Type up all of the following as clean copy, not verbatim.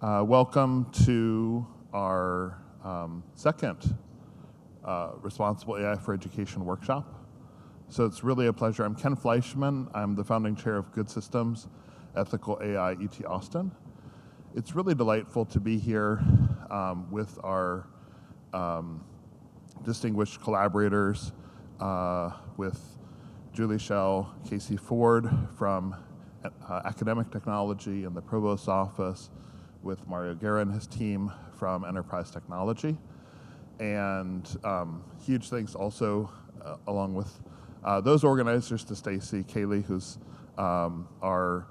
Welcome to our second Responsible AI for Education workshop. So it's really a pleasure. I'm Ken Fleischman. I'm the founding chair of Good Systems, Ethical AI, UT Austin. It's really delightful to be here with our distinguished collaborators, with Julie Schell, Casey Ford from Academic Technology and the Provost's Office, with Mario Guerra and his team from Enterprise Technology. And huge thanks also, along with those organizers, to Stacy Cayley, who's our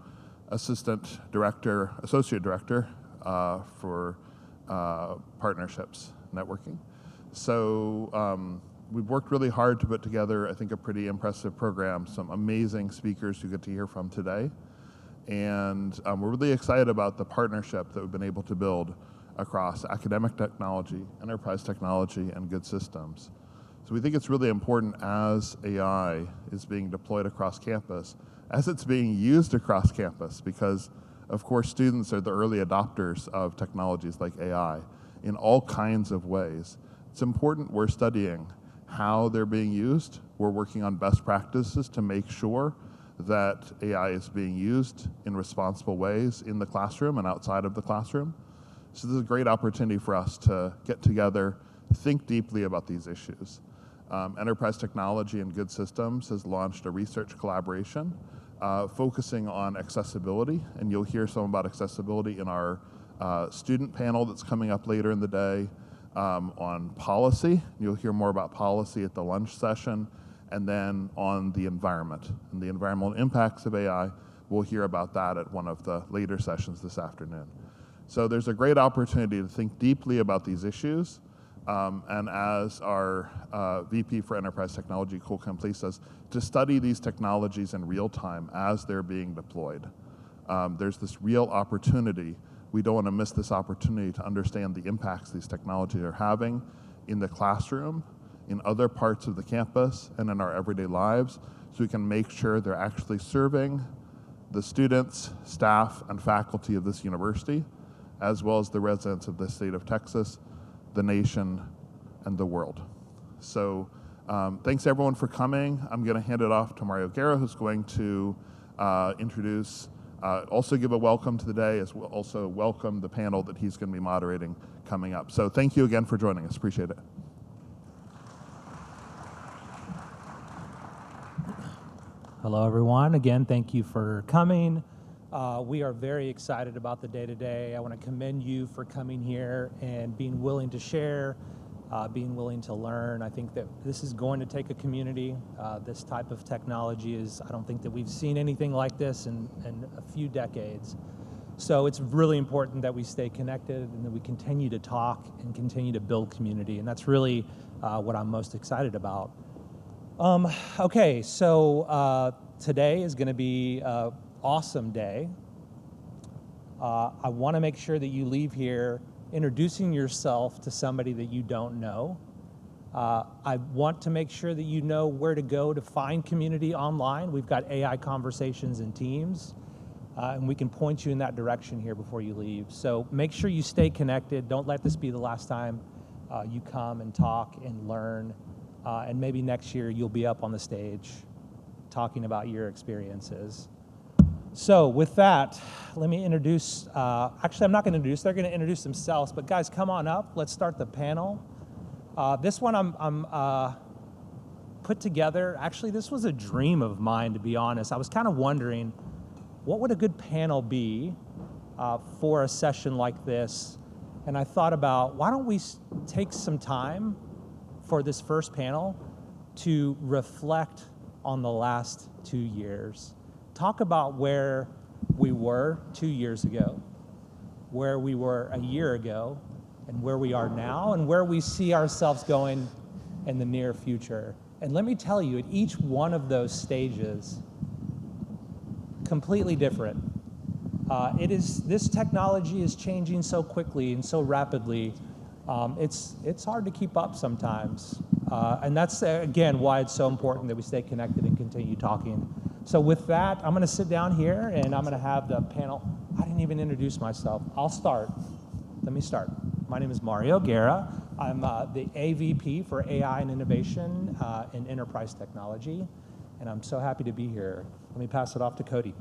associate director for partnerships networking. So we've worked really hard to put together, I think, a pretty impressive program, some amazing speakers you get to hear from today. And we're really excited about the partnership that we've been able to build across academic technology, enterprise technology, and good systems. So we think it's really important as AI is being deployed across campus, as it's being used across campus, because of course students are the early adopters of technologies like AI in all kinds of ways. It's important we're studying how they're being used. We're working on best practices to make sure that AI is being used in responsible ways in the classroom and outside of the classroom. So this is a great opportunity for us to get together, think deeply about these issues. Enterprise Technology and Good Systems has launched a research collaboration focusing on accessibility, and you'll hear some about accessibility in our student panel that's coming up later in the day. On policy, you'll hear more about policy at the lunch session, and then on the environment and the environmental impacts of AI, we'll hear about that at one of the later sessions this afternoon. So there's a great opportunity to think deeply about these issues, and as our VP for Enterprise Technology, Cole Complete, says, to study these technologies in real time as they're being deployed. There's this real opportunity. We don't want to miss this opportunity to understand the impacts these technologies are having in the classroom, in other parts of the campus, and in our everyday lives, so we can make sure they're actually serving the students, staff, and faculty of this university, as well as the residents of the state of Texas, the nation, and the world. So thanks everyone for coming. I'm going to hand it off to Mario Guerra, who's going to introduce, also give a welcome to the day, as well also welcome the panel that he's going to be moderating coming up. So thank you again for joining us. Appreciate it. Hello, everyone. Again, thank you for coming. We are very excited about the day today. I want to commend you for coming here and being willing to share, being willing to learn. I think that this is going to take a community. This type of technology I don't think that we've seen anything like this in a few decades. So it's really important that we stay connected and that we continue to talk and continue to build community. And that's really what I'm most excited about. Okay, so today is going to be an awesome day. I want to make sure that you leave here introducing yourself to somebody that you don't know. I want to make sure that you know where to go to find community online. We've got AI conversations and teams, and we can point you in that direction here before you leave. So make sure you stay connected. Don't let this be the last time you come and talk and learn. And maybe next year you'll be up on the stage talking about your experiences. So with that, let me introduce, actually I'm not going to introduce, they're going to introduce themselves, but guys, come on up. Let's start the panel. This one I'm put together. Actually, this was a dream of mine, to be honest. I was kind of wondering, what would a good panel be for a session like this? And I thought about, why don't we take some time for this first panel to reflect on the last 2 years. Talk about where we were 2 years ago, where we were a year ago, and where we are now, and where we see ourselves going in the near future. And let me tell you, at each one of those stages, completely different. This technology is changing so quickly and so rapidly. It's hard to keep up sometimes. And that's, again, why it's so important that we stay connected and continue talking. So with that, I'm going to sit down here, and I'm going to have the panel I didn't even introduce myself. I'll start. Let me start. My name is Mario Guerra. I'm the AVP for AI and Innovation in Enterprise Technology, and I'm so happy to be here. Let me pass it off to Cody.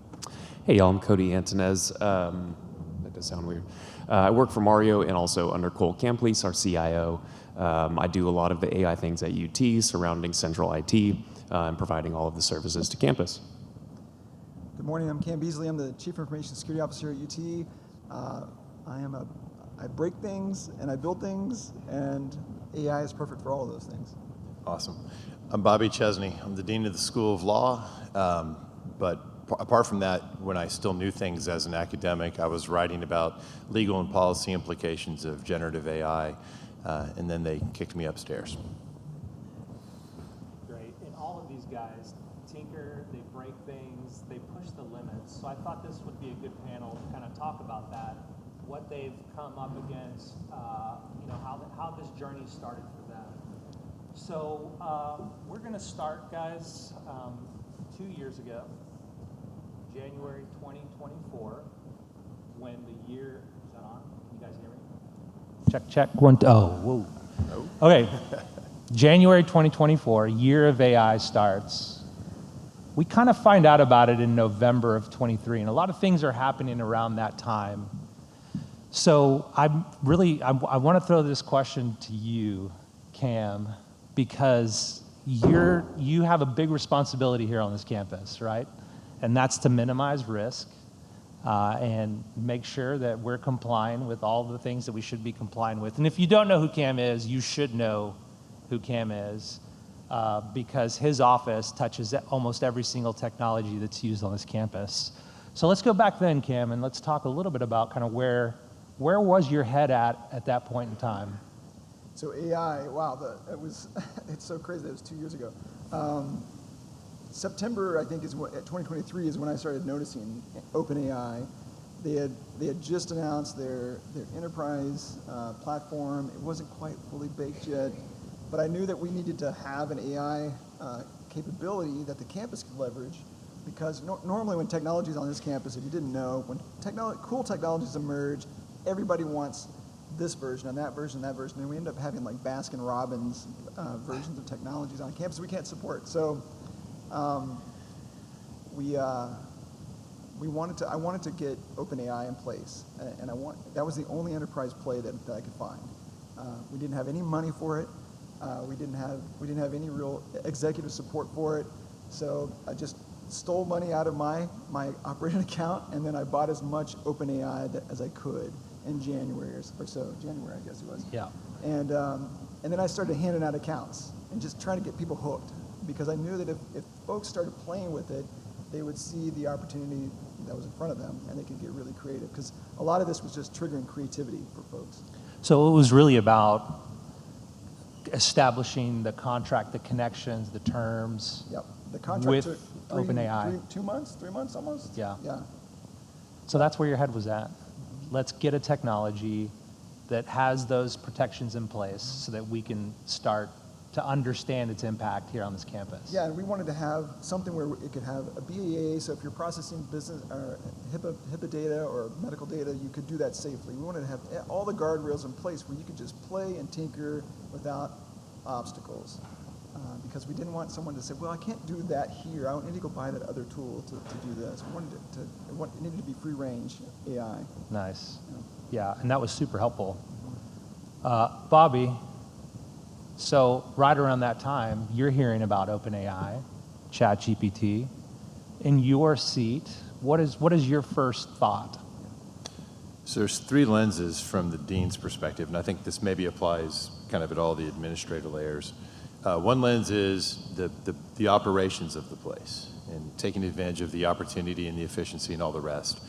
Hey y'all, I'm Cody Antunez. That does sound weird. I work for Mario and also under Cole Camplice, our CIO. I do a lot of the AI things at UT surrounding central IT and providing all of the services to campus. Good morning, I'm Cam Beasley. I'm the Chief Information Security Officer at UT. I break things and I build things, and AI is perfect for all of those things. Awesome. I'm Bobby Chesney. I'm the Dean of the School of Law, but apart from that, when I still knew things as an academic, I was writing about legal and policy implications of generative AI, and then they kicked me upstairs. Great. And all of these guys tinker, they break things, they push the limits. So I thought this would be a good panel to kind of talk about that, what they've come up against, how this journey started for them. So we're going to start, guys, 2 years ago, January 2024, when the year, is that on? Can you guys hear me? Check, check, one, whoa. Okay, January 2024, year of AI starts. We kind of find out about it in November of 23, and a lot of things are happening around that time. So I want to throw this question to you, Cam, because you have a big responsibility here on this campus, right? And that's to minimize risk and make sure that we're complying with all the things that we should be complying with. And if you don't know who Cam is, you should know who Cam is because his office touches almost every single technology that's used on this campus. So let's go back then, Cam, and let's talk a little bit about kind of where was your head at that point in time? So AI, wow, it's so crazy that was 2 years ago. September, I think, 2023 is when I started noticing OpenAI. They had just announced their enterprise platform. It wasn't quite fully baked yet, but I knew that we needed to have an AI capability that the campus could leverage, because normally when technology is on this campus, if you didn't know, when cool technologies emerge, everybody wants this version and that version and that version, and we end up having like Baskin-Robbins versions of technologies on campus we can't support. So I wanted to get OpenAI in place, and that was the only enterprise play that I could find. We didn't have any money for it. We didn't have any real executive support for it. So I just stole money out of my operating account, and then I bought as much OpenAI as I could in January or so. January, I guess it was. Yeah. And then I started handing out accounts and just trying to get people hooked, because I knew that if folks started playing with it, they would see the opportunity that was in front of them, and they could get really creative, because a lot of this was just triggering creativity for folks. So it was really about establishing the contract, the connections, the terms. Yep. The contract with took OpenAI. 3 months almost? Yeah. Yeah. So that's where your head was at. Let's get a technology that has those protections in place so that we can start to understand its impact here on this campus. Yeah, and we wanted to have something where it could have a BAA, so if you're processing business or HIPAA data or medical data, you could do that safely. We wanted to have all the guardrails in place where you could just play and tinker without obstacles. Because we didn't want someone to say, well, I can't do that here. I need to go buy that other tool to do this. We wanted it needed to be free range AI. Nice. Yeah, and that was super helpful. Bobby, so right around that time, you're hearing about OpenAI, ChatGPT. In your seat, what is your first thought? So there's 3 lenses from the dean's perspective, and I think this maybe applies kind of at all the administrative layers. One lens is the operations of the place and taking advantage of the opportunity and the efficiency and all the rest.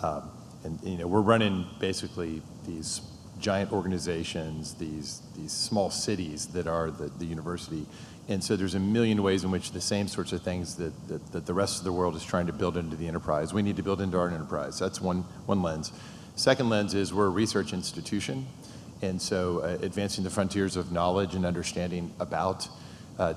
And we're running basically these giant organizations, these small cities that are the university. And so there's a million ways in which the same sorts of things that the rest of the world is trying to build into the enterprise, we need to build into our enterprise. That's one lens. Second lens is we're a research institution. And so advancing the frontiers of knowledge and understanding about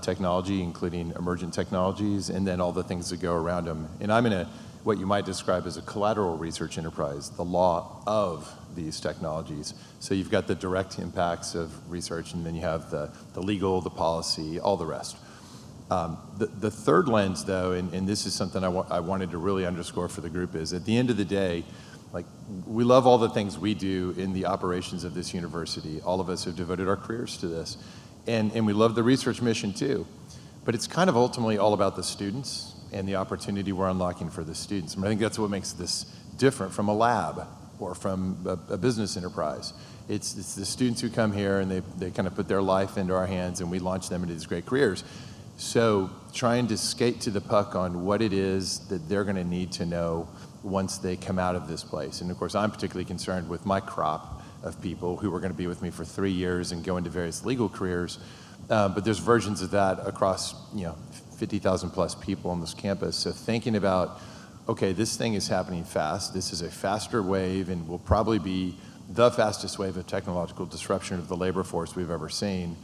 technology, including emergent technologies, and then all the things that go around them. And I'm in a what you might describe as a collateral research enterprise, the law of these technologies. So you've got the direct impacts of research, and then you have the legal, the policy, all the rest. The third lens, though, and this is something I wanted to really underscore for the group, is at the end of the day, like, we love all the things we do in the operations of this university. All of us have devoted our careers to this. And we love the research mission too. But it's kind of ultimately all about the students and the opportunity we're unlocking for the students. I think that's what makes this different from a lab or from a business enterprise. It's the students who come here and they kind of put their life into our hands, and we launch them into these great careers. So trying to skate to the puck on what it is that they're going to need to know once they come out of this place. And of course, I'm particularly concerned with my crop of people who are going to be with me for 3 years and go into various legal careers. But there's versions of that across 50,000 plus people on this campus. So thinking about, okay, this thing is happening fast. This is a faster wave and will probably be the fastest wave of technological disruption of the labor force we've ever seen.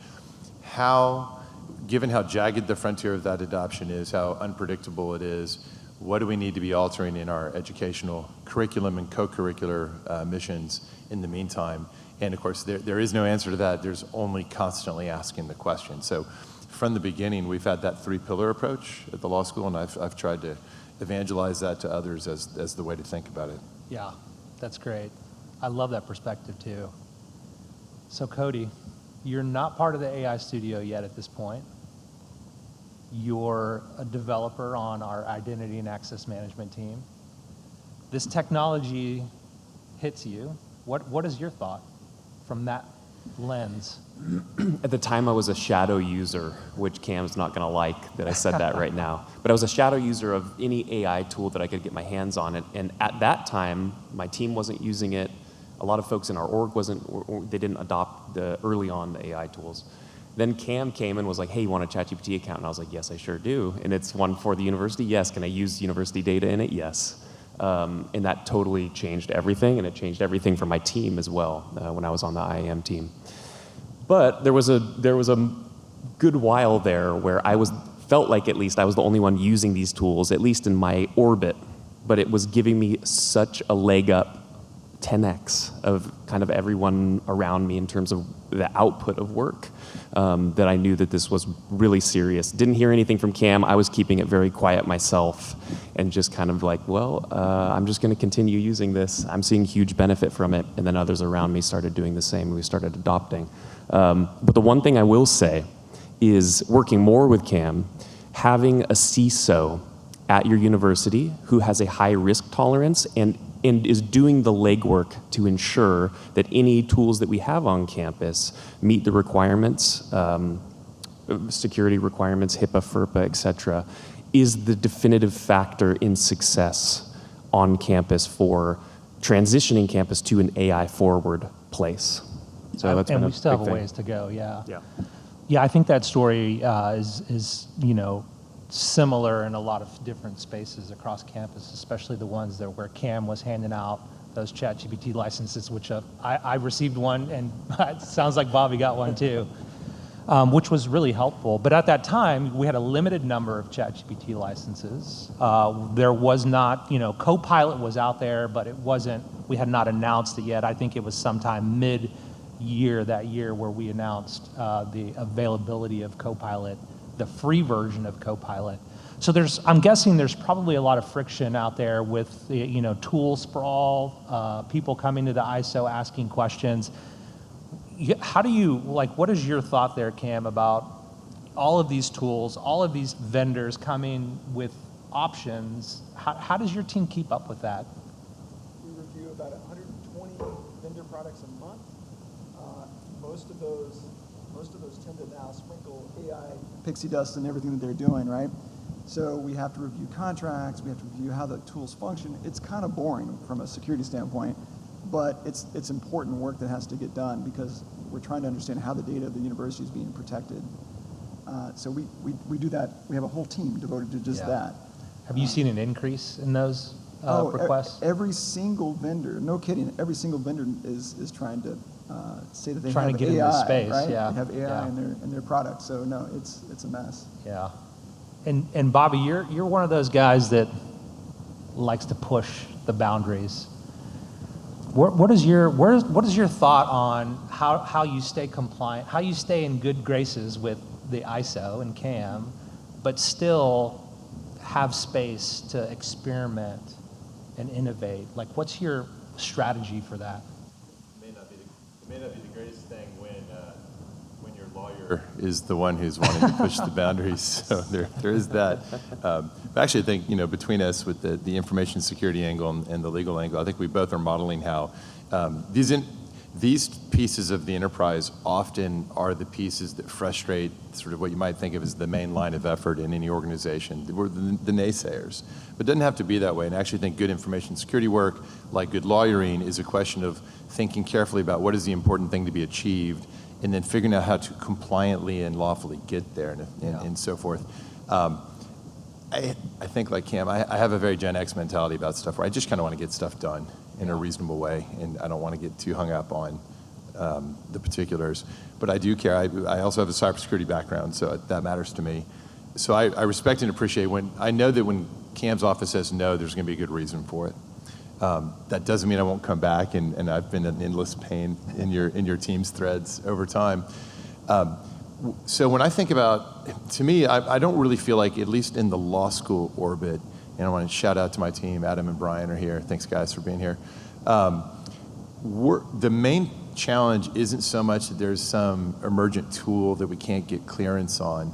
Given how jagged the frontier of that adoption is, how unpredictable it is, what do we need to be altering in our educational curriculum and co-curricular missions in the meantime? And of course, there is no answer to that. There's only constantly asking the question. So from the beginning, we've had that 3-pillar approach at the law school, and I've tried to evangelize that to others as the way to think about it. Yeah, that's great. I love that perspective too. So Cody, you're not part of the AI studio yet at this point. You're a developer on our identity and access management team. This technology hits you. What is your thought from that lens? At the time, I was a shadow user, which Cam's not going to like that I said that right now. But I was a shadow user of any AI tool that I could get my hands on. And at that time, my team wasn't using it. A lot of folks in our org they didn't adopt early on the AI tools. Then Cam came and was like, hey, you want a ChatGPT account? And I was like, yes, I sure do. And it's one for the university? Yes. Can I use university data in it? Yes. And that totally changed everything, and it changed everything for my team as well when I was on the IAM team. But there was a good while there where felt like at least I was the only one using these tools, at least in my orbit, but it was giving me such a leg up, 10x of kind of everyone around me in terms of the output of work, that I knew that this was really serious. Didn't hear anything from Cam. I was keeping it very quiet myself and just kind of like, well, I'm just going to continue using this. I'm seeing huge benefit from it. And then others around me started doing the same, and we started adopting. But the one thing I will say is working more with Cam, having a CISO at your university who has a high risk tolerance and is doing the legwork to ensure that any tools that we have on campus meet the requirements, security requirements, HIPAA, FERPA, et cetera, is the definitive factor in success on campus for transitioning campus to an AI forward place. So that's and we still have a ways to go, yeah. Yeah, I think that story is similar in a lot of different spaces across campus, especially the ones where Cam was handing out those ChatGPT licenses, which I received one, and it sounds like Bobby got one too, which was really helpful. But at that time, we had a limited number of ChatGPT licenses. There was not, Copilot was out there, but we had not announced it yet. I think it was sometime mid-year that year where we announced the availability of Copilot, the free version of Copilot. So I'm guessing there's probably a lot of friction out there with tool sprawl, people coming to the ISO asking questions. How do you, what is your thought there, Cam, about all of these tools, all of these vendors coming with options? How does your team keep up with that? We review about 120 vendor products a month. Most of those tend to now sprinkle AI pixie dust in everything that they're doing, right? So we have to review contracts, we have to review how the tools function. It's kind of boring from a security standpoint, but it's important work that has to get done because we're trying to understand how the data of the university is being protected. So we do that. We have a whole team devoted to just that. Have you seen an increase in those requests? Every single vendor, no kidding, every single vendor is trying to say that they trying have to get AI, into space, right? yeah. They have AI in their products. So no, it's a mess. Yeah. And Bobby, you're one of those guys that likes to push the boundaries. What is your thought on how you stay compliant, how you stay in good graces with the ISO and CAM, but still have space to experiment and innovate? Like, what's your strategy for that? It may not be the greatest thing when your lawyer is the one who's wanting to push the boundaries. So there is that. But actually, I think between us with the information security angle and the legal angle, I think we both are modeling how these pieces of the enterprise often are the pieces that frustrate sort of what you might think of as the main line of effort in any organization. We're the naysayers. But it doesn't have to be that way. And I actually think good information security work, like good lawyering, is a question of thinking carefully about what is the important thing to be achieved, and then figuring out how to compliantly and lawfully get there and so forth. I think like Cam, I have a very Gen X mentality about stuff where I just kind of want to get stuff done in a reasonable way, and I don't want to get too hung up on the particulars. But I do care. I also have a cybersecurity background, so that matters to me. So I respect and appreciate when I know that when Cam's office says no, there's going to be a good reason for it. That doesn't mean I won't come back, and I've been in endless pain in your team's threads over time. So when I think about, to me, I don't really feel like, at least in the law school orbit, and I want to shout out to my team, Adam and Brian are here. Thanks, guys, for being here. The main challenge isn't so much that there's some emergent tool that we can't get clearance on.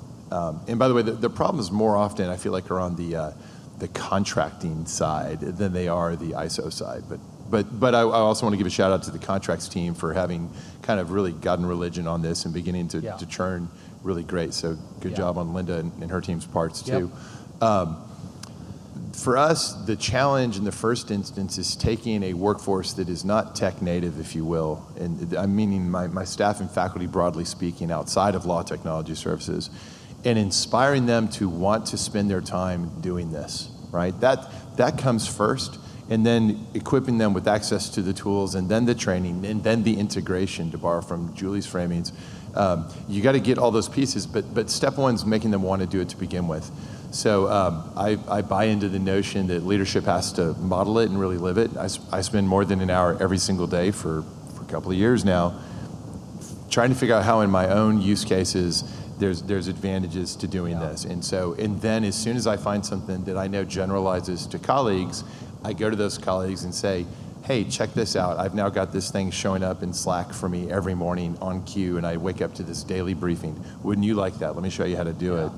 And by the way, the problems more often, I feel like, are on the contracting side than they are the ISO side. But I also want to give a shout out to the contracts team for having kind of really gotten religion on this and beginning to churn really great. So good job on Linda and her team's parts too. For us, the challenge in the first instance is taking a workforce that is not tech native, if you will, and I'm meaning my staff and faculty broadly speaking outside of law technology services, and inspiring them to want to spend their time doing this, right? That comes first, and then equipping them with access to the tools, and then the training, and then the integration, to borrow from Julie's framings. You got to get all those pieces, but step one's making them want to do it to begin with. So I buy into the notion that leadership has to model it and really live it. I spend more than an hour every single day for a couple of years now trying to figure out how in my own use cases there's advantages to doing this. And then as soon as I find something that I know generalizes to colleagues, I go to those colleagues and say, hey, check this out. I've now got this thing showing up in Slack for me every morning on cue, and I wake up to this daily briefing. Wouldn't you like that? Let me show you how to do it.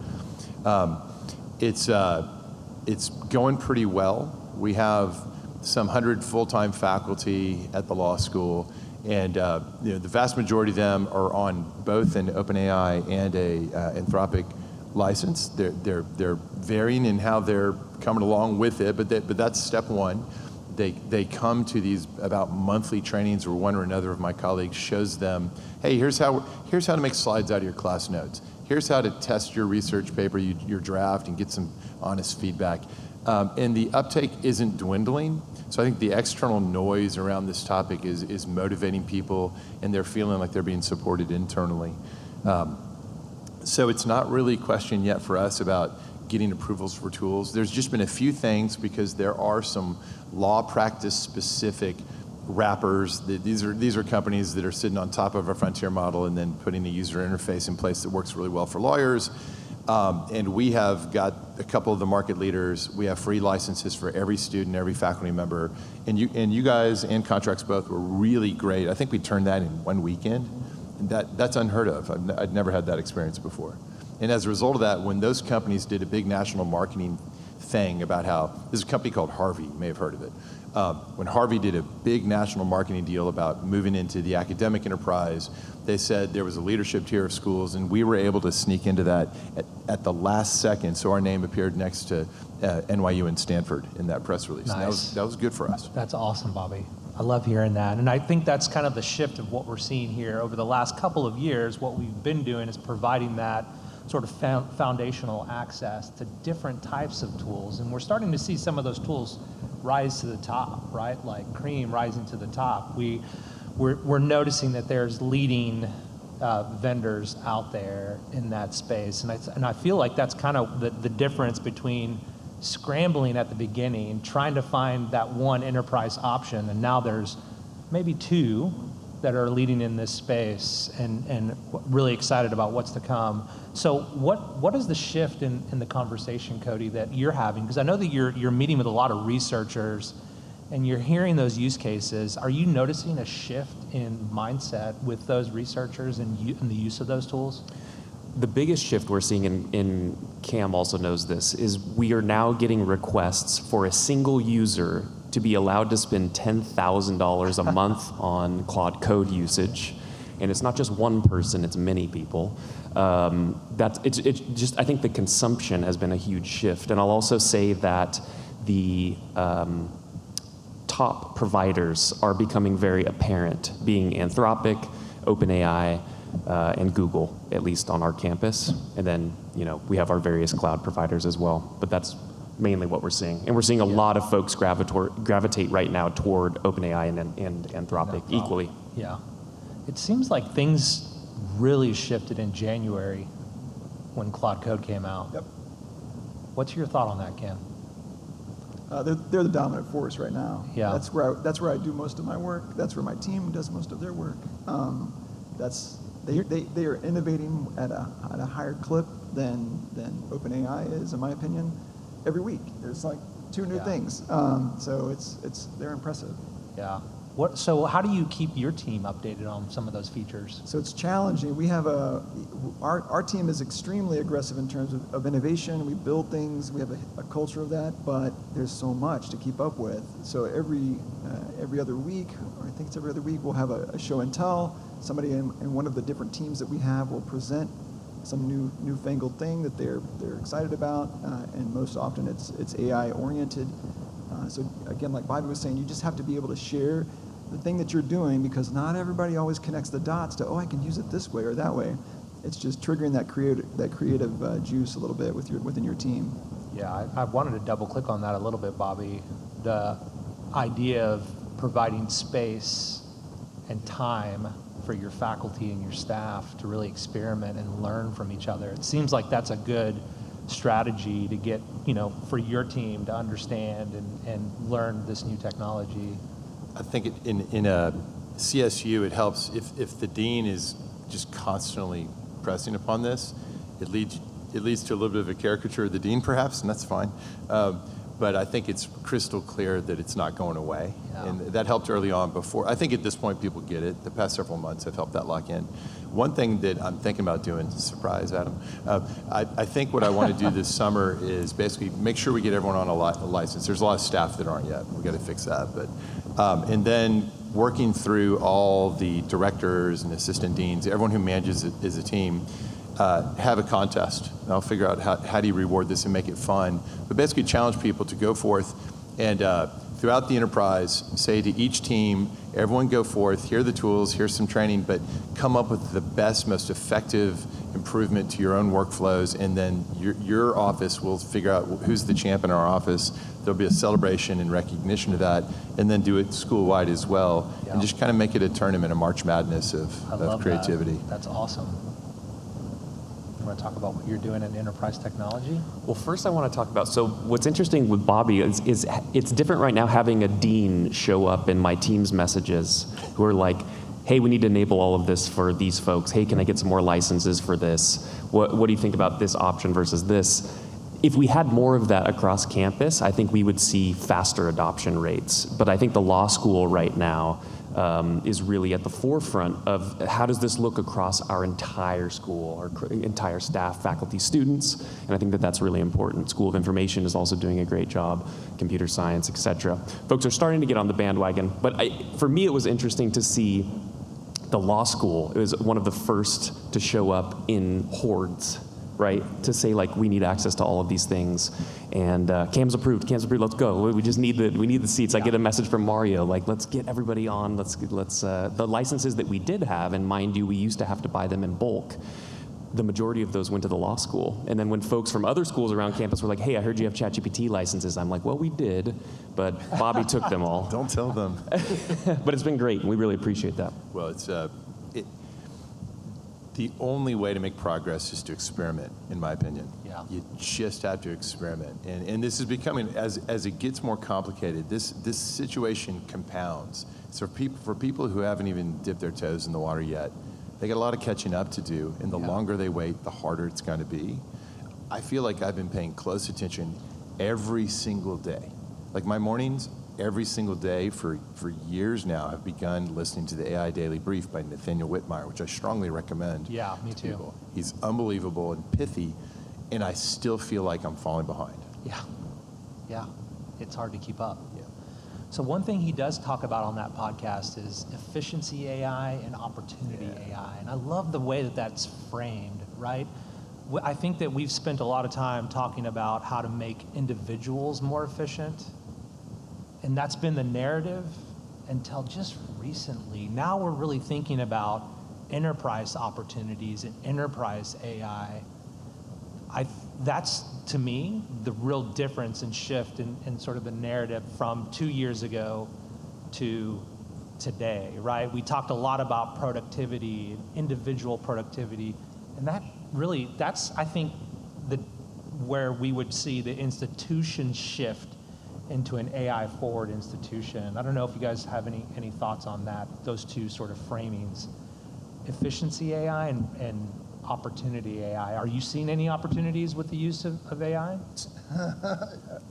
It's going pretty well. We have some 100 full-time faculty at the law school, and the vast majority of them are on both an OpenAI and a Anthropic license. They're varying in how they're coming along with it, but that's step one. They come to these about monthly trainings where one or another of my colleagues shows them, hey, here's how to make slides out of your class notes. Here's how to test your research paper, your draft, and get some honest feedback. And the uptake isn't dwindling. So I think the external noise around this topic is motivating people, and they're feeling like they're being supported internally. So it's not really a question yet for us about getting approvals for tools. There's just been a few things because there are some law practice specific wrappers. These are companies that are sitting on top of a frontier model and then putting a user interface in place that works really well for lawyers. And we have got a couple of the market leaders. We have free licenses for every student, every faculty member. And you guys and contracts both were really great. I think we turned that in one weekend. And that's unheard of. I'd never had that experience before. And as a result of that, when those companies did a big national marketing thing about how, there's a company called Harvey, you may have heard of it. When Harvey did a big national marketing deal about moving into the academic enterprise, they said there was a leadership tier of schools, and we were able to sneak into that at the last second, so our name appeared next to NYU and Stanford in that press release. Nice. And that was good for us. That's awesome, Bobby. I love hearing that. And I think that's kind of the shift of what we're seeing here. Over the last couple of years, what we've been doing is providing that sort of foundational access to different types of tools. And we're starting to see some of those tools rise to the top, right? Like cream rising to the top. We're noticing that there's leading vendors out there in that space. And I feel like that's kind of the difference between scrambling at the beginning, trying to find that one enterprise option, and now there's maybe two that are leading in this space and really excited about what's to come. So what is the shift in the conversation, Cody, that you're having? Because I know that you're meeting with a lot of researchers and you're hearing those use cases. Are you noticing a shift in mindset with those researchers and the use of those tools? The biggest shift we're seeing in Cam also knows this, is we are now getting requests for a single user to be allowed to spend $10,000 a month on Claude Code usage. And it's not just one person, it's many people. It's just, I think the consumption has been a huge shift. And I'll also say that the top providers are becoming very apparent, being Anthropic, OpenAI, and Google, at least on our campus. And then, we have our various cloud providers as well. But that's mainly what we're seeing. And we're seeing a lot of folks gravitate right now toward OpenAI and Anthropic equally. Yeah. It seems like things really shifted in January when Claude Code came out. Yep. What's your thought on that, Cam? They're the dominant force right now. Yeah. That's where I do most of my work. That's where my team does most of their work. They are innovating at a higher clip than OpenAI is, in my opinion. Every week there's like 2 new things. So they're impressive. Yeah. So how do you keep your team updated on some of those features? So it's challenging. We have our team is extremely aggressive in terms of innovation. We build things. We have a culture of that, but there's so much to keep up with. So every other week, or I think it's every other week, we'll have a show and tell. Somebody in one of the different teams that we have will present some newfangled thing that they're excited about, and most often it's AI oriented. So again, like Bobby was saying, you just have to be able to share the thing that you're doing, because not everybody always connects the dots to, I can use it this way or that way. It's just triggering that creative juice a little bit within your team. Yeah, I wanted to double click on that a little bit, Bobby. The idea of providing space and time for your faculty and your staff to really experiment and learn from each other. It seems like that's a good strategy to get, for your team to understand and learn this new technology. I think in a CSU, it helps if the dean is just constantly pressing upon this. It leads to a little bit of a caricature of the dean, perhaps, and that's fine. But I think it's crystal clear that it's not going away. Yeah. And that helped early on before. I think at this point people get it. The past several months have helped that lock in. One thing that I'm thinking about doing, surprise Adam, I think what I want to do this summer is basically make sure we get everyone on a license. There's a lot of staff that aren't yet. We've got to fix that. But and then working through all the directors and assistant deans, everyone who manages it as a team, have a contest. And I'll figure out how do you reward this and make it fun. But basically challenge people to go forth and throughout the enterprise, say to each team, everyone go forth, here are the tools, here's some training, but come up with the best, most effective improvement to your own workflows, and then your office will figure out who's the champ in our office. There'll be a celebration in recognition of that, and then do it school-wide as well, and just kind of make it a tournament, a March Madness of creativity. That's awesome. You want to talk about what you're doing in enterprise technology? Well, first I want to talk about, so what's interesting with Bobby is it's different right now having a dean show up in my team's messages who are like, hey, we need to enable all of this for these folks. Hey, can I get some more licenses for this? What do you think about this option versus this? If we had more of that across campus, I think we would see faster adoption rates. But I think the law school right now is really at the forefront of how does this look across our entire school, our entire staff, faculty, students, and I think that that's really important. School of Information is also doing a great job, computer science, et cetera. Folks are starting to get on the bandwagon, but for me it was interesting to see the law school. It was one of the first to show up in hordes, right? To say like, we need access to all of these things. And Cam's approved, let's go. We just need the seats. I get a message from Mario, like, let's get everybody on, let's the licenses that we did have, and mind you, we used to have to buy them in bulk. The majority of those went to the law school. And then when folks from other schools around campus were like, hey, I heard you have ChatGPT licenses, I'm like, well, we did, but Bobby took them all. Don't tell them. But it's been great, and we really appreciate that. Well, it's the only way to make progress is to experiment, in my opinion. Yeah. You just have to experiment. And this is becoming, as it gets more complicated, this situation compounds. So for people who haven't even dipped their toes in the water yet, they got a lot of catching up to do, and the longer they wait, the harder it's going to be. I feel like I've been paying close attention every single day. Like my mornings, every single day for years now, I've begun listening to the AI Daily Brief by Nathaniel Whitmire, which I strongly recommend. Yeah, me too. People. He's unbelievable and pithy, and I still feel like I'm falling behind. Yeah, it's hard to keep up. Yeah. So one thing he does talk about on that podcast is efficiency AI and opportunity AI. And I love the way that that's framed, right? I think that we've spent a lot of time talking about how to make individuals more efficient. And that's been the narrative until just recently. Now we're really thinking about enterprise opportunities and enterprise AI. That's, to me, the real difference and shift in sort of the narrative from 2 years ago to today, right? We talked a lot about productivity, individual productivity, and that's, I think, where we would see the institution shift into an AI-forward institution. I don't know if you guys have any thoughts on that, those two sort of framings. Efficiency AI and opportunity AI. Are you seeing any opportunities with the use of AI?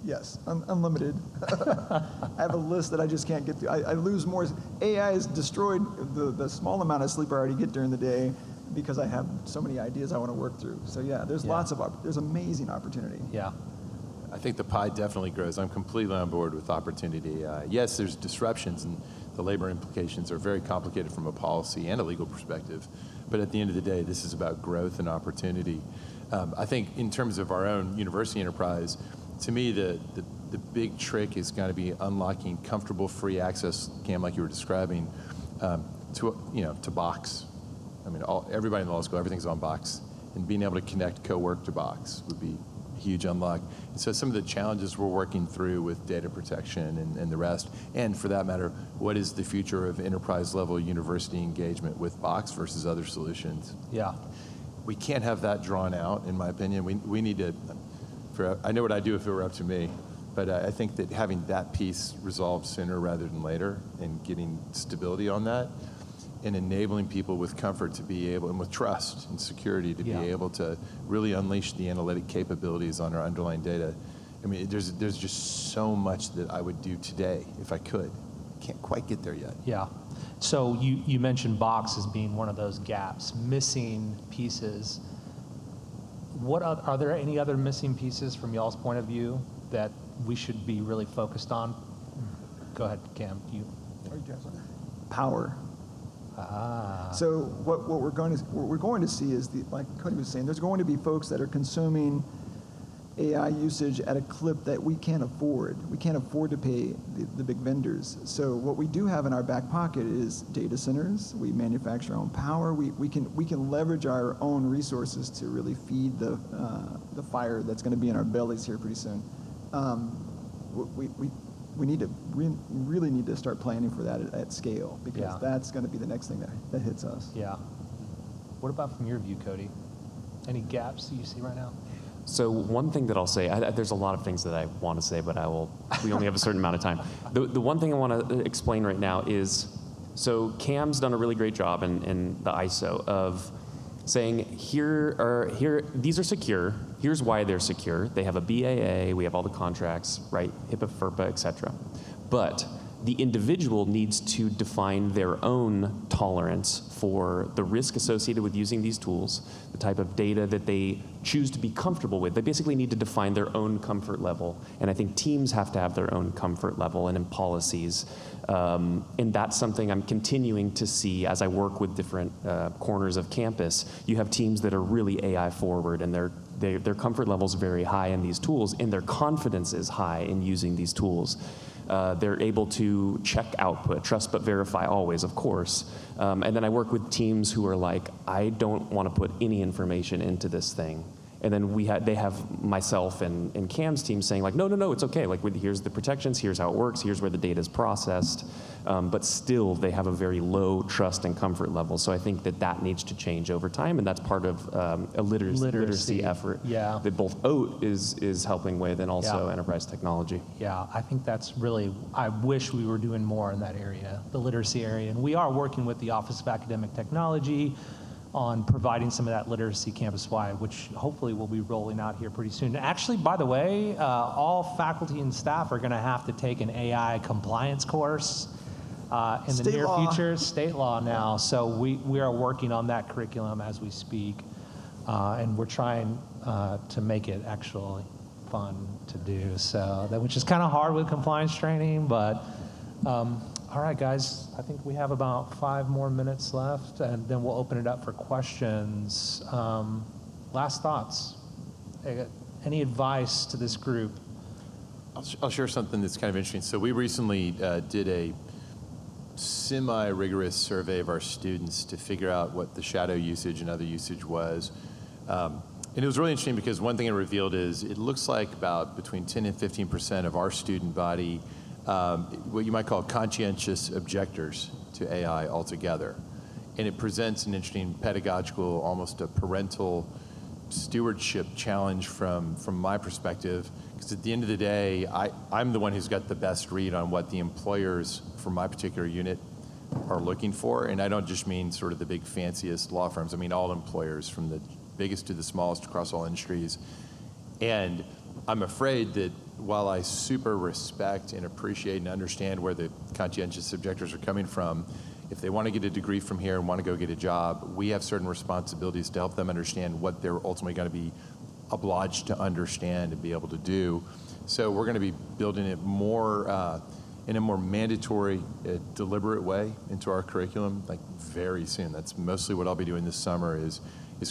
Yes, unlimited. I have a list that I just can't get to. I lose more. AI has destroyed the small amount of sleep I already get during the day because I have so many ideas I want to work through. So yeah, there's there's amazing opportunity. Yeah. I think the pie definitely grows. I'm completely on board with opportunity AI. Yes, there's disruptions, and the labor implications are very complicated from a policy and a legal perspective. But at the end of the day, this is about growth and opportunity. I think in terms of our own university enterprise, to me, the big trick is going to be unlocking comfortable free access, Cam, like you were describing, to Box. I mean, everybody in the law school, everything's on Box. And being able to connect co-work to Box would be a huge unlock. And so some of the challenges we're working through with data protection and the rest, and for that matter, what is the future of enterprise level university engagement with Box versus other solutions? Yeah. We can't have that drawn out, in my opinion. We need to, I know what I'd do if it were up to me, but I think that having that piece resolved sooner rather than later and getting stability on that and enabling people with comfort to be able, and with trust and security to be able to really unleash the analytic capabilities on our underlying data. I mean, there's just so much that I would do today if I could. Can't quite get there yet. Yeah. So you mentioned Box as being one of those gaps, missing pieces. Are there any other missing pieces from y'all's point of view that we should be really focused on? Go ahead, Cam. Power. So what we're going to see is, like Cody was saying, there's going to be folks that are consuming AI usage at a clip that we can't afford. We can't afford to pay the big vendors. So what we do have in our back pocket is data centers. We manufacture our own power. We can leverage our own resources to really feed the fire that's going to be in our bellies here pretty soon. We need to really need to start planning for that at scale, because that's going to be the next thing that hits us. Yeah. What about from your view, Cody? Any gaps that you see right now? So one thing that I'll say, there's a lot of things that I want to say, but we only have a certain amount of time. The one thing I want to explain right now is, so Cam's done a really great job in the ISO of saying, these are secure, here's why they're secure. They have a BAA, we have all the contracts, right, HIPAA, FERPA, et cetera. But the individual needs to define their own tolerance for the risk associated with using these tools, the type of data that they choose to be comfortable with. They basically need to define their own comfort level. And I think teams have to have their own comfort level and in policies. And that's something I'm continuing to see as I work with different corners of campus. You have teams that are really AI forward, and their comfort level is very high in these tools, and their confidence is high in using these tools. They're able to check output, trust but verify always, of course. And then I work with teams who are like, I don't want to put any information into this thing. And then they have myself and Cam's team saying like, no, it's okay. Like, here's the protections, here's how it works, here's where the data is processed. But still, they have a very low trust and comfort level. So I think that needs to change over time, and that's part of a literacy effort that both OAT is helping with, and also enterprise technology. Yeah, I think that's really, I wish we were doing more in that area, the literacy area. And we are working with the Office of Academic Technology on providing some of that literacy campus-wide, which hopefully will be rolling out here pretty soon. Actually, by the way, all faculty and staff are going to have to take an AI compliance course in the near future. State law now. So we are working on that curriculum as we speak, and we're trying to make it actually fun to do. So which is kind of hard with compliance training, but. All right, guys, I think we have about 5 more minutes left, and then we'll open it up for questions. Last thoughts? Any advice to this group? I'll share something that's kind of interesting. So we recently did a semi-rigorous survey of our students to figure out what the shadow usage and other usage was. And it was really interesting because one thing it revealed is it looks like about between 10 and 15% of our student body what you might call conscientious objectors to AI altogether. And it presents an interesting pedagogical, almost a parental stewardship challenge from my perspective, because at the end of the day, I'm the one who's got the best read on what the employers for my particular unit are looking for. And I don't just mean sort of the big fanciest law firms, I mean all employers from the biggest to the smallest across all industries. And I'm afraid that while I super respect and appreciate and understand where the conscientious objectors are coming from, if they want to get a degree from here and want to go get a job, we have certain responsibilities to help them understand what they're ultimately going to be obliged to understand and be able to do. So we're going to be building it more in a more mandatory, deliberate way into our curriculum, like very soon. That's mostly what I'll be doing this summer is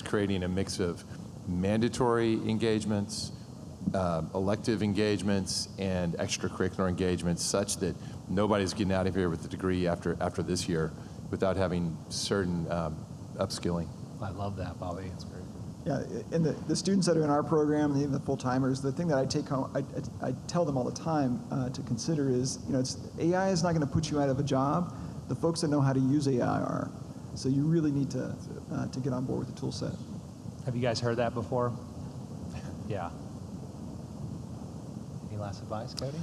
creating a mix of mandatory engagements, elective engagements, and extracurricular engagements, such that nobody's getting out of here with a degree after this year without having certain upskilling. I love that, Bobby. That's great. Yeah, and the students that are in our program, and even the full-timers, the thing that I take home, I tell them all the time to consider is, AI is not going to put you out of a job. The folks that know how to use AI are. So you really need to get on board with the tool set. Have you guys heard that before? Yeah. Any last advice, Cody?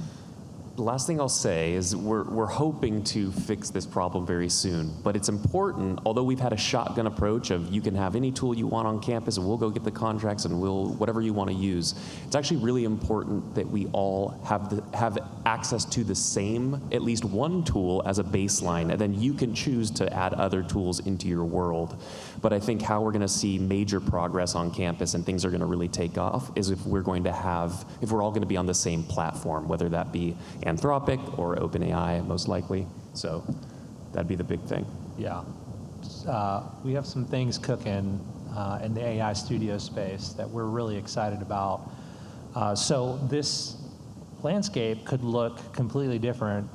The last thing I'll say is we're hoping to fix this problem very soon, but it's important, although we've had a shotgun approach of you can have any tool you want on campus and we'll go get the contracts and we'll whatever you want to use. It's actually really important that we all have access to the same, at least one tool as a baseline, and then you can choose to add other tools into your world. But I think how we're going to see major progress on campus and things are going to really take off is if we're all going to be on the same platform, whether that be Anthropic or OpenAI, most likely. So that'd be the big thing. Yeah. We have some things cooking in the AI studio space that we're really excited about. So this landscape could look completely different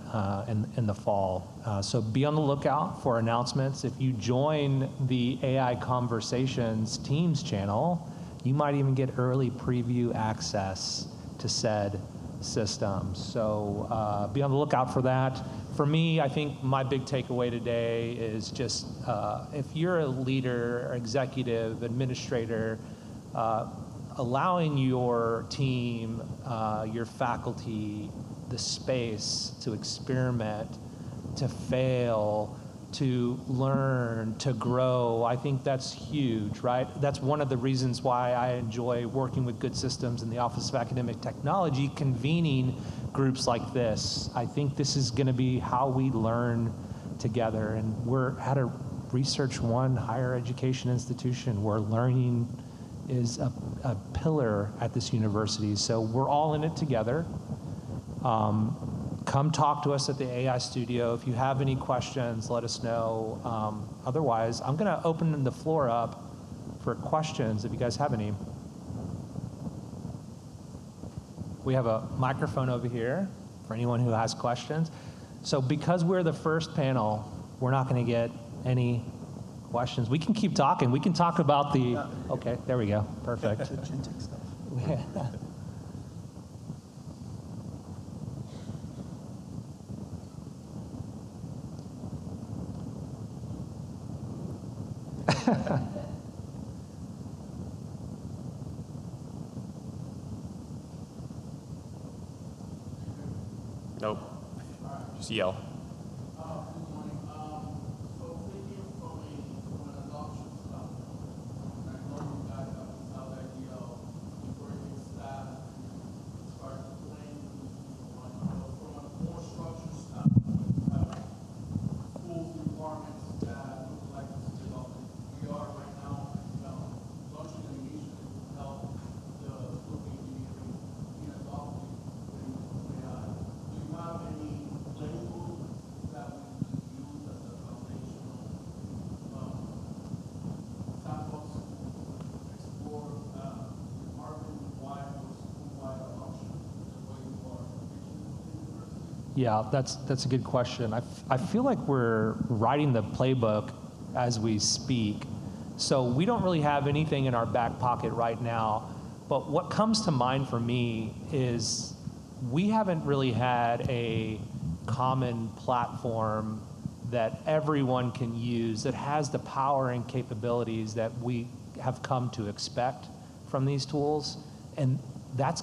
in the fall. So be on the lookout for announcements. If you join the AI Conversations Teams channel, you might even get early preview access to said systems. So be on the lookout for that. For me, I think my big takeaway today is just if you're a leader, executive, administrator, allowing your team, your faculty, the space to experiment, to fail, to learn, to grow, I think that's huge, right? That's one of the reasons why I enjoy working with Good Systems and the Office of Academic Technology, convening groups like this. I think this is going to be how we learn together. And we're at a Research One higher education institution where learning is a pillar at this university. So we're all in it together. Come talk to us at the AI studio. If you have any questions, let us know. Otherwise, I'm going to open the floor up for questions if you guys have any. We have a microphone over here for anyone who has questions. So because we're the first panel, we're not going to get any questions. We can keep talking. We can talk about the, okay, there we go. Perfect. Agentic stuff. Nope. Just yell. Yeah, that's a good question. I feel like we're writing the playbook as we speak. So we don't really have anything in our back pocket right now. But what comes to mind for me is we haven't really had a common platform that everyone can use that has the power and capabilities that we have come to expect from these tools. And that's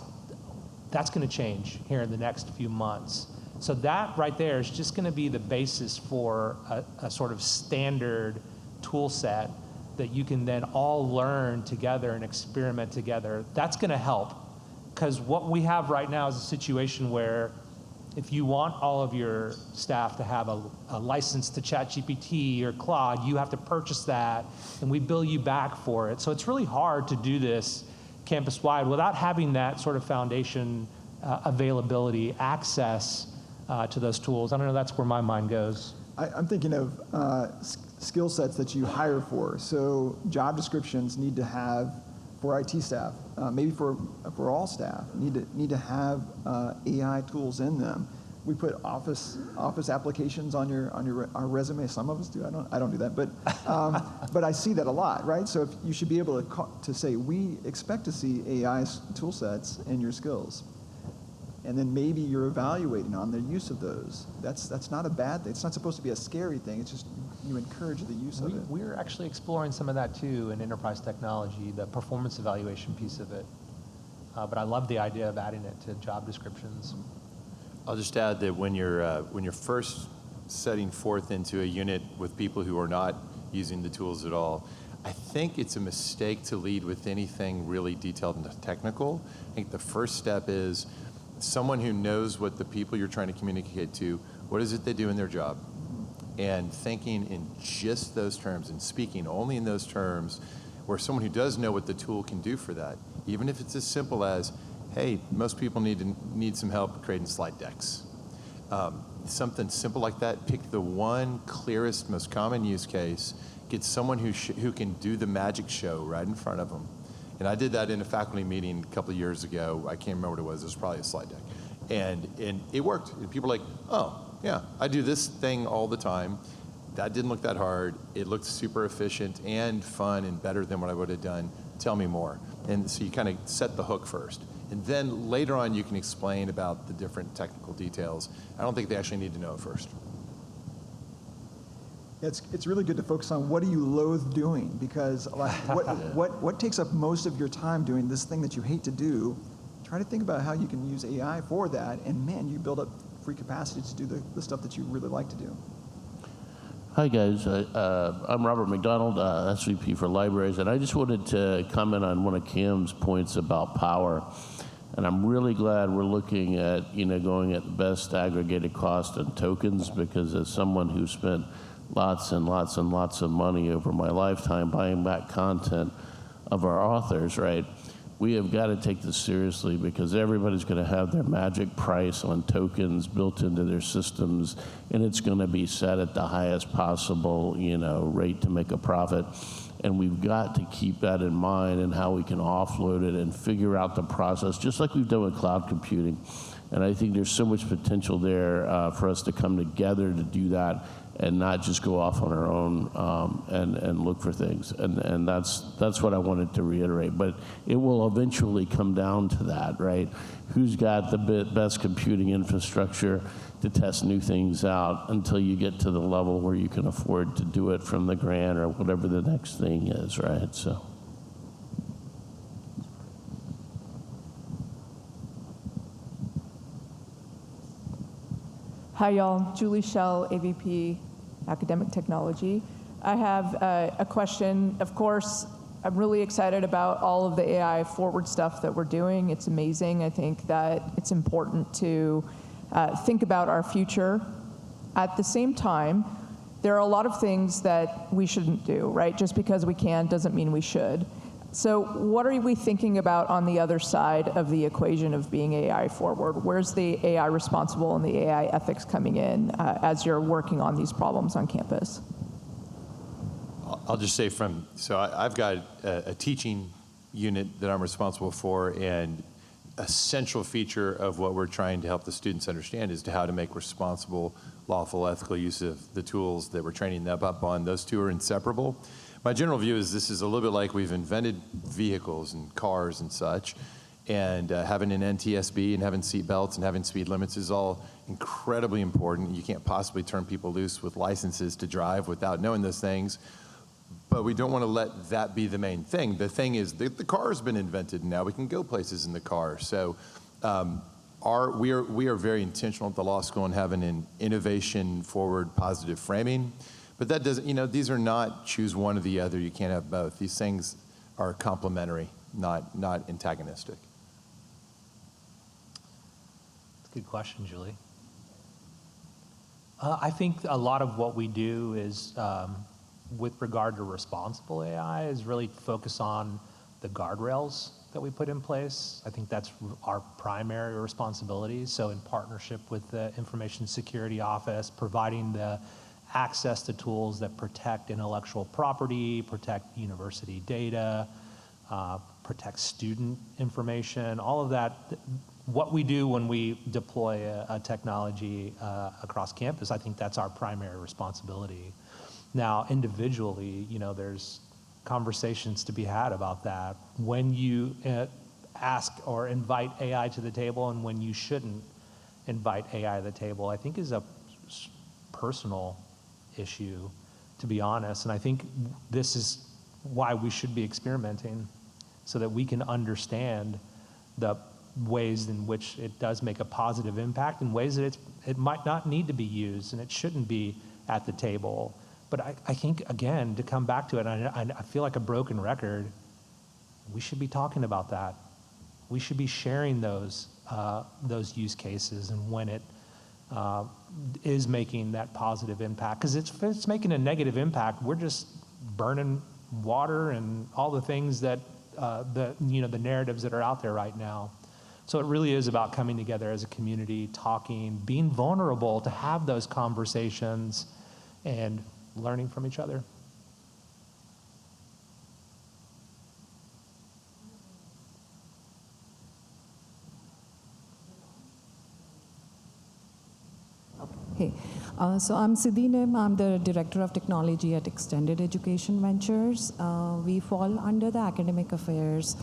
going to change here in the next few months. So that right there is just going to be the basis for a sort of standard tool set that you can then all learn together and experiment together. That's going to help, because what we have right now is a situation where if you want all of your staff to have a license to ChatGPT or Claude, you have to purchase that, and we bill you back for it. So it's really hard to do this campus-wide without having that sort of foundation availability, access to those tools. I don't know, that's where my mind goes. I'm thinking of skill sets that you hire for. So job descriptions need to have, for IT staff, maybe for all staff, need to have AI tools in them. We put office applications on our resume. Some of us do. I don't do that, but I see that a lot, right? So if you should be able to say, we expect to see AI tool sets in your skills. And then maybe you're evaluating on the use of those. That's not a bad thing. It's not supposed to be a scary thing. It's just you encourage the use of it. We're actually exploring some of that too in enterprise technology, the performance evaluation piece of it. But I love the idea of adding it to job descriptions. I'll just add that when you're first setting forth into a unit with people who are not using the tools at all, I think it's a mistake to lead with anything really detailed and technical. I think the first step is someone who knows what the people you're trying to communicate to, what is it they do in their job, and thinking in just those terms and speaking only in those terms, where someone who does know what the tool can do for that, even if it's as simple as, hey, most people need some help creating slide decks. Something simple like that, pick the one clearest, most common use case, get someone who can do the magic show right in front of them. And I did that in a faculty meeting a couple of years ago. I can't remember what it was. It was probably a slide deck. And it worked. And people were like, oh, yeah, I do this thing all the time. That didn't look that hard. It looked super efficient and fun and better than what I would have done. Tell me more. And so you kind of set the hook first. And then later on, you can explain about the different technical details. I don't think they actually need to know it first. It's really good to focus on what do you loathe doing, because like, what takes up most of your time doing this thing that you hate to do. Try to think about how you can use AI for that, and man, you build up free capacity to do the stuff that you really like to do. Hi guys, I'm Robert McDonald, SVP for Libraries, and I just wanted to comment on one of Cam's points about power. And I'm really glad we're looking at going at the best aggregated cost and tokens, because as someone who spent lots and lots and lots of money over my lifetime buying back content of our authors, right? We have got to take this seriously, because everybody's going to have their magic price on tokens built into their systems, and it's going to be set at the highest possible, rate to make a profit. And we've got to keep that in mind and how we can offload it and figure out the process, just like we've done with cloud computing, And I think there's so much potential there for us to come together to do that and not just go off on our own and look for things. And that's what I wanted to reiterate. But it will eventually come down to that, right? Who's got the best computing infrastructure to test new things out until you get to the level where you can afford to do it from the grant or whatever the next thing is, right? So. Hi, y'all. Julie Schell, AVP, Academic Technology. I have a question. Of course, I'm really excited about all of the AI forward stuff that we're doing. It's amazing. I think that it's important to think about our future. At the same time, there are a lot of things that we shouldn't do, right? Just because we can doesn't mean we should. So what are we thinking about on the other side of the equation of being AI forward? Where's the AI responsible and the AI ethics coming in as you're working on these problems on campus? I'll just say I've got a teaching unit that I'm responsible for, and a central feature of what we're trying to help the students understand is how to make responsible, lawful, ethical use of the tools that we're training them up on. Those two are inseparable. My general view is this is a little bit like we've invented vehicles and cars and such, and having an NTSB and having seat belts and having speed limits is all incredibly important. You can't possibly turn people loose with licenses to drive without knowing those things, but we don't want to let that be the main thing. The thing is the car has been invented, and now we can go places in the car. So we are very intentional at the law school in having an innovation forward positive framing. But that doesn't, these are not choose one or the other. You can't have both. These things are complementary, not antagonistic. That's a good question, Julie. I think a lot of what we do is, with regard to responsible AI, is really focus on the guardrails that we put in place. I think that's our primary responsibility. So in partnership with the Information Security Office, providing the access to tools that protect intellectual property, protect university data, protect student information, all of that. What we do when we deploy a technology across campus, I think that's our primary responsibility. Now, individually, there's conversations to be had about that. When you ask or invite AI to the table and when you shouldn't invite AI to the table, I think is a personal issue, to be honest. And I think this is why we should be experimenting, so that we can understand the ways in which it does make a positive impact and ways that it might not need to be used and it shouldn't be at the table. But I think, again, to come back to it, and I feel like a broken record, we should be talking about that. We should be sharing those use cases and when it is making that positive impact. Because if it's making a negative impact, we're just burning water and all the things that the narratives that are out there right now. So it really is about coming together as a community, talking, being vulnerable to have those conversations, and learning from each other. Hey, so I'm Siddhi Nim. I'm the Director of Technology at Extended Education Ventures. We fall under the Academic Affairs.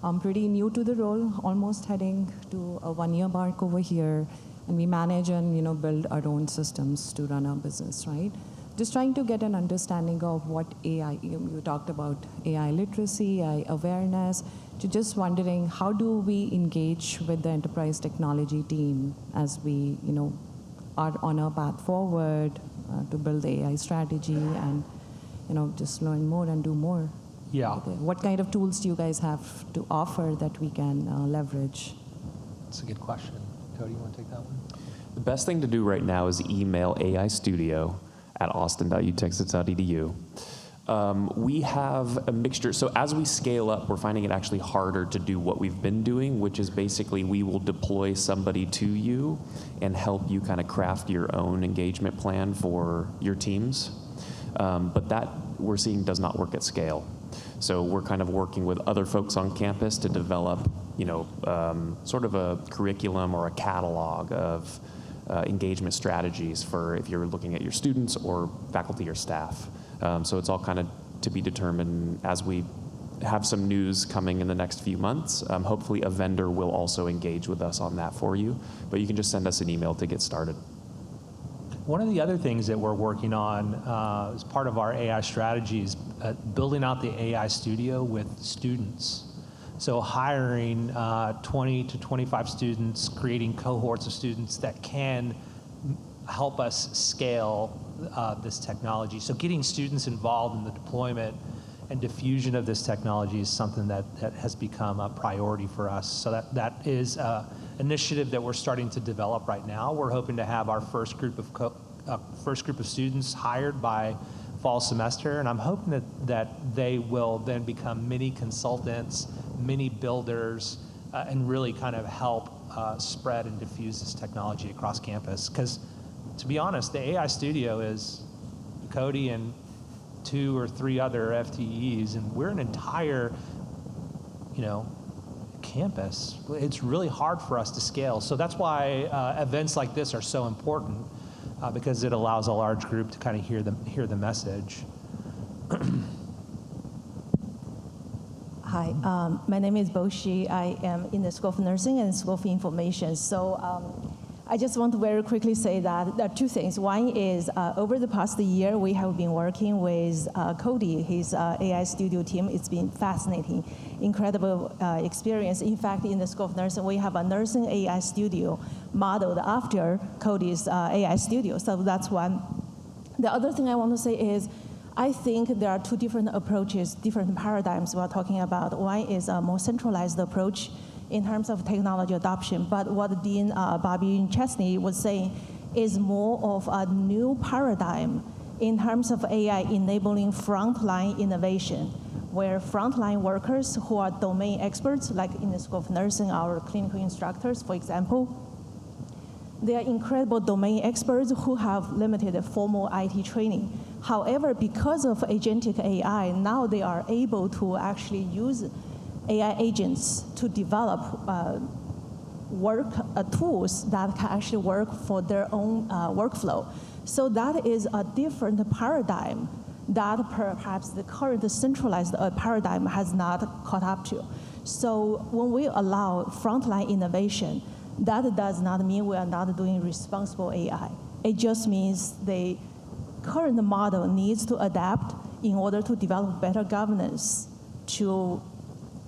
I'm pretty new to the role, almost heading to a one-year mark over here, and we manage and build our own systems to run our business, right? Just trying to get an understanding of what AI, you talked about AI literacy, AI awareness, to just wondering how do we engage with the enterprise technology team as we, are on our path forward to build the AI strategy and, just learn more and do more. Yeah. What kind of tools do you guys have to offer that we can leverage? That's a good question. Cody, you want to take that one? The best thing to do right now is email aistudio@austin.utexas.edu. We have a mixture. So as we scale up, we're finding it actually harder to do what we've been doing, which is basically we will deploy somebody to you and help you kind of craft your own engagement plan for your teams. But that we're seeing does not work at scale. So we're kind of working with other folks on campus to develop sort of a curriculum or a catalog of engagement strategies for if you're looking at your students or faculty or staff. So it's all kind of to be determined as we have some news coming in the next few months. Hopefully a vendor will also engage with us on that for you, but you can just send us an email to get started. One of the other things that we're working on as part of our AI strategy is building out the AI studio with students. So hiring 20 to 25 students, creating cohorts of students that can help us scale this technology. So getting students involved in the deployment and diffusion of this technology is something that has become a priority for us. So that is an initiative that we're starting to develop right now. We're hoping to have our first group of students hired by fall semester, and I'm hoping that they will then become mini consultants, mini builders, and really kind of help spread and diffuse this technology across campus. Because to be honest, the AI studio is Cody and 2 or 3 other FTEs, and we're an entire, campus. It's really hard for us to scale. So that's why events like this are so important, because it allows a large group to kind of hear the message. Hi, my name is Boshi. I am in the School of Nursing and School of Information. So I just want to very quickly say that there are 2 things. One is over the past year, we have been working with Cody, his AI studio team. It's been fascinating, incredible experience. In fact, in the School of Nursing, we have a nursing AI studio modeled after Cody's AI studio. So that's one. The other thing I want to say is, I think there are 2 different approaches, different paradigms we're talking about. One is a more centralized approach in terms of technology adoption, but what Dean Bobby Chesney was saying is more of a new paradigm in terms of AI enabling frontline innovation, where frontline workers who are domain experts, like in the School of Nursing, our clinical instructors, for example, they are incredible domain experts who have limited formal IT training. However, because of agentic AI, now they are able to actually use AI agents to develop tools that can actually work for their own workflow. So that is a different paradigm that perhaps the current centralized paradigm has not caught up to. So when we allow frontline innovation, that does not mean we are not doing responsible AI. It just means the current model needs to adapt in order to develop better governance to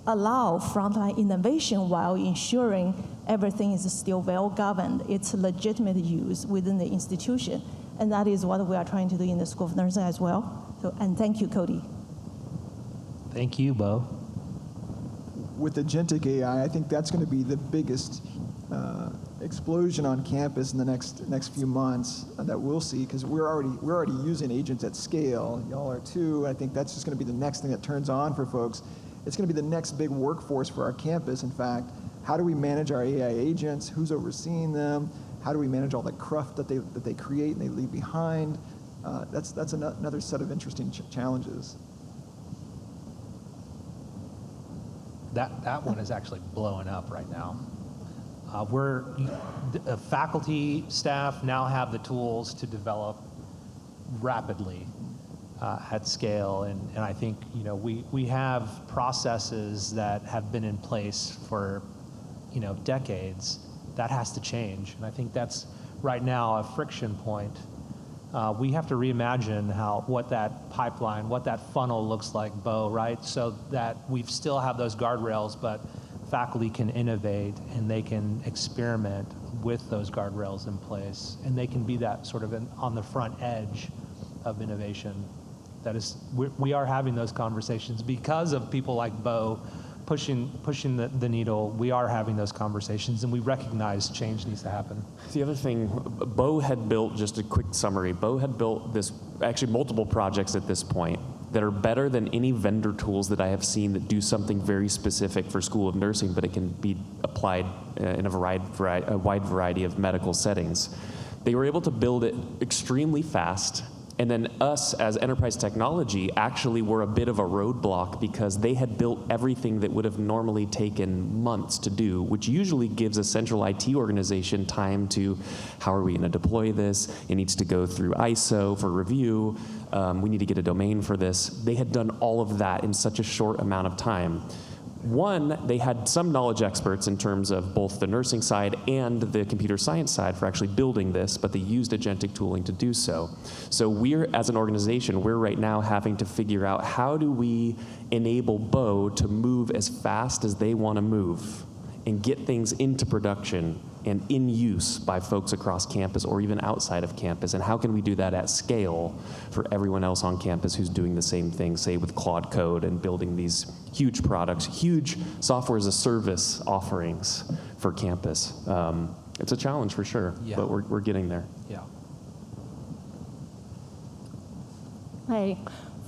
allow frontline innovation while ensuring everything is still well governed. It's legitimate use within the institution. And that is what we are trying to do in the School of Nursing as well. So, and thank you, Cody. Thank you, Bo. With agentic AI, I think that's going to be the biggest explosion on campus in the next few months that we'll see, because we're already using agents at scale. Y'all are too. I think that's just going to be the next thing that turns on for folks. It's going to be the next big workforce for our campus. In fact, how do we manage our AI agents? Who's overseeing them? How do we manage all the cruft that they create and they leave behind? That's another set of interesting challenges. That one is actually blowing up right now. Faculty, staff now have the tools to develop rapidly at scale, and I think we have processes that have been in place for decades. That has to change, and I think that's right now a friction point. We have to reimagine what that pipeline, what that funnel looks like, Bo, right? So that we still have those guardrails, but faculty can innovate and they can experiment with those guardrails in place, and they can be that sort of on the front edge of innovation. That is, we are having those conversations because of people like Bo pushing the needle. We are having those conversations, and we recognize change needs to happen. The other thing, Bo had built, just a quick summary, Bo had built actually multiple projects at this point that are better than any vendor tools that I have seen that do something very specific for School of Nursing, but it can be applied in a wide variety of medical settings. They were able to build it extremely fast And then us as enterprise technology actually were a bit of a roadblock because they had built everything that would have normally taken months to do, which usually gives a central IT organization time to, how are we going to deploy this? It needs to go through ISO for review. We need to get a domain for this. They had done all of that in such a short amount of time. One, they had some knowledge experts in terms of both the nursing side and the computer science side for actually building this, but they used agentic tooling to do so. So we're, as an organization, we're right now having to figure out how do we enable Bo to move as fast as they want to move and get things into production and in use by folks across campus or even outside of campus, and how can we do that at scale for everyone else on campus who's doing the same thing, say with Claude Code and building these huge products, huge software as a service offerings for campus. It's a challenge for sure, but we're getting there. Yeah. Hi.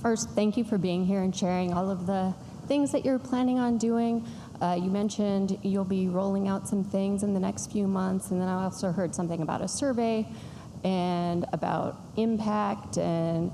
First, thank you for being here and sharing all of the things that you're planning on doing. You mentioned you'll be rolling out some things in the next few months, and then I also heard something about a survey and about impact and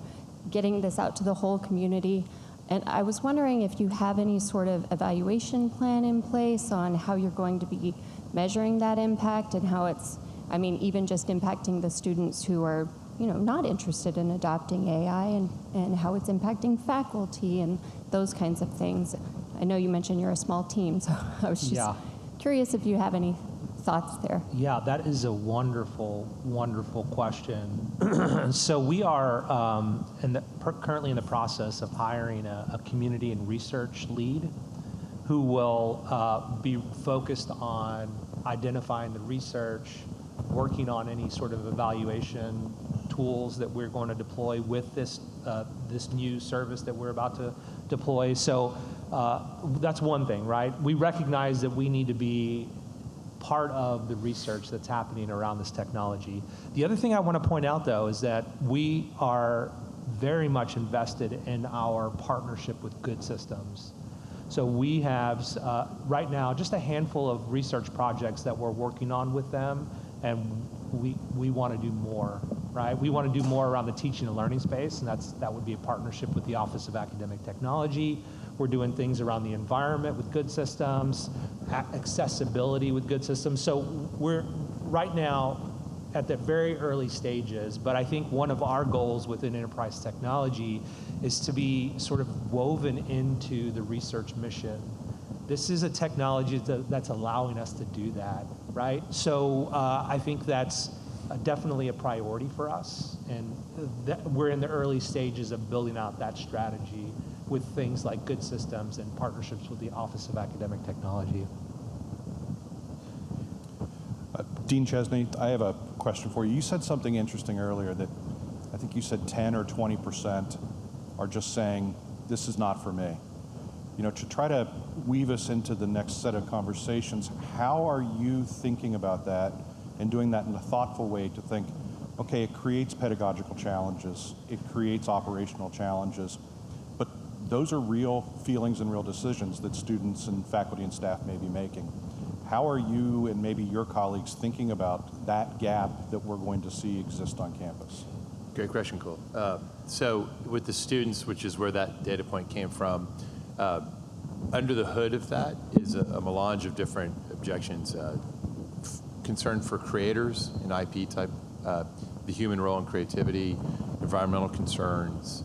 getting this out to the whole community. And I was wondering if you have any sort of evaluation plan in place on how you're going to be measuring that impact and how it's, I mean, even just impacting the students who are, you know, not interested in adopting AI and how it's impacting faculty and those kinds of things. I know you mentioned you're a small team, so I was just curious if you have any thoughts there. Yeah, that is a wonderful, wonderful question. So we are currently in the process of hiring a community and research lead who will be focused on identifying the research, working on any sort of evaluation tools that we're going to deploy with this new service that we're about to deploy. So that's one thing, right? We recognize that we need to be part of the research that's happening around this technology. The other thing I want to point out, though, is that we are very much invested in our partnership with Good Systems. So we have, right now, just a handful of research projects that we're working on with them, and we want to do more, right? We want to do more around the teaching and learning space, and that would be a partnership with the Office of Academic Technology. We're doing things around the environment with Good Systems, accessibility with Good Systems. So we're right now at the very early stages, but I think one of our goals within enterprise technology is to be sort of woven into the research mission. This is a technology that's allowing us to do that, right? So I think that's definitely a priority for us, and we're in the early stages of building out that strategy with things like Good Systems and partnerships with the Office of Academic Technology. Dean Chesney, I have a question for you. You said something interesting earlier that I think you said 10 or 20% are just saying, this is not for me. You know, to try to weave us into the next set of conversations, how are you thinking about that and doing that in a thoughtful way to think, okay, it creates pedagogical challenges, it creates operational challenges, but those are real feelings and real decisions that students and faculty and staff may be making. How are you and maybe your colleagues thinking about that gap that we're going to see exist on campus? Great question, Cole. So with the students, which is where that data point came from, under the hood of that is a melange of different objections. Concern for creators in IP type, the human role in creativity, environmental concerns,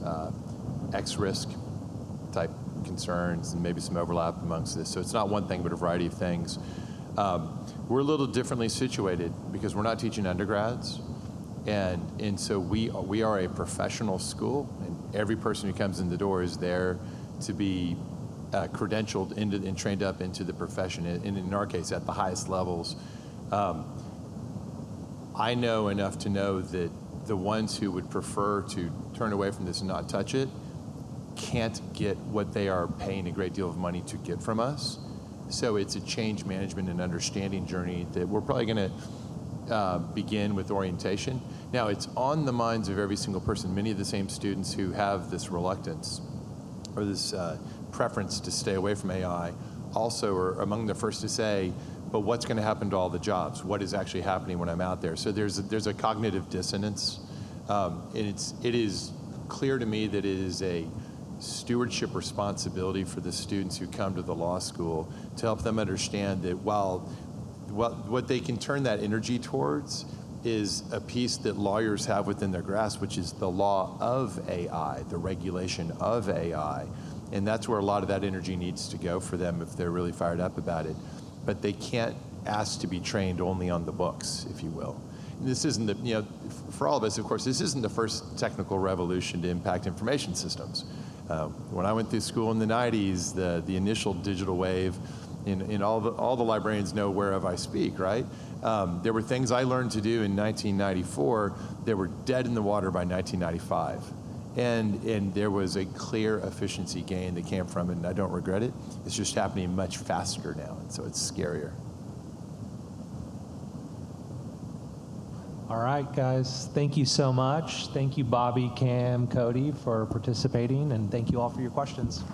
X-risk type concerns, and maybe some overlap amongst this. So it's not one thing, but a variety of things. We're a little differently situated because we're not teaching undergrads. And so we are a professional school, and every person who comes in the door is there to be credentialed into and trained up into the profession, and in our case, at the highest levels. I know enough to know that the ones who would prefer to turn away from this and not touch it can't get what they are paying a great deal of money to get from us. So it's a change management and understanding journey that we're probably going to begin with orientation. Now, it's on the minds of every single person. Many of the same students who have this reluctance or this preference to stay away from AI also are among the first to say, but what's going to happen to all the jobs? What is actually happening when I'm out there? So there's a cognitive dissonance And it is clear to me that it is a stewardship responsibility for the students who come to the law school to help them understand that while what they can turn that energy towards is a piece that lawyers have within their grasp, which is the law of AI, the regulation of AI. And that's where a lot of that energy needs to go for them if they're really fired up about it. But they can't ask to be trained only on the books, if you will. And this isn't the, for all of us, of course, this isn't the first technical revolution to impact information systems. When I went through school in the 90s, the initial digital wave, and all the librarians know whereof I speak, right? There were things I learned to do in 1994 that were dead in the water by 1995. And there was a clear efficiency gain that came from it, and I don't regret it. It's just happening much faster now, and so it's scarier. All right, guys, thank you so much. Thank you, Bobby, Cam, Cody, for participating, and thank you all for your questions.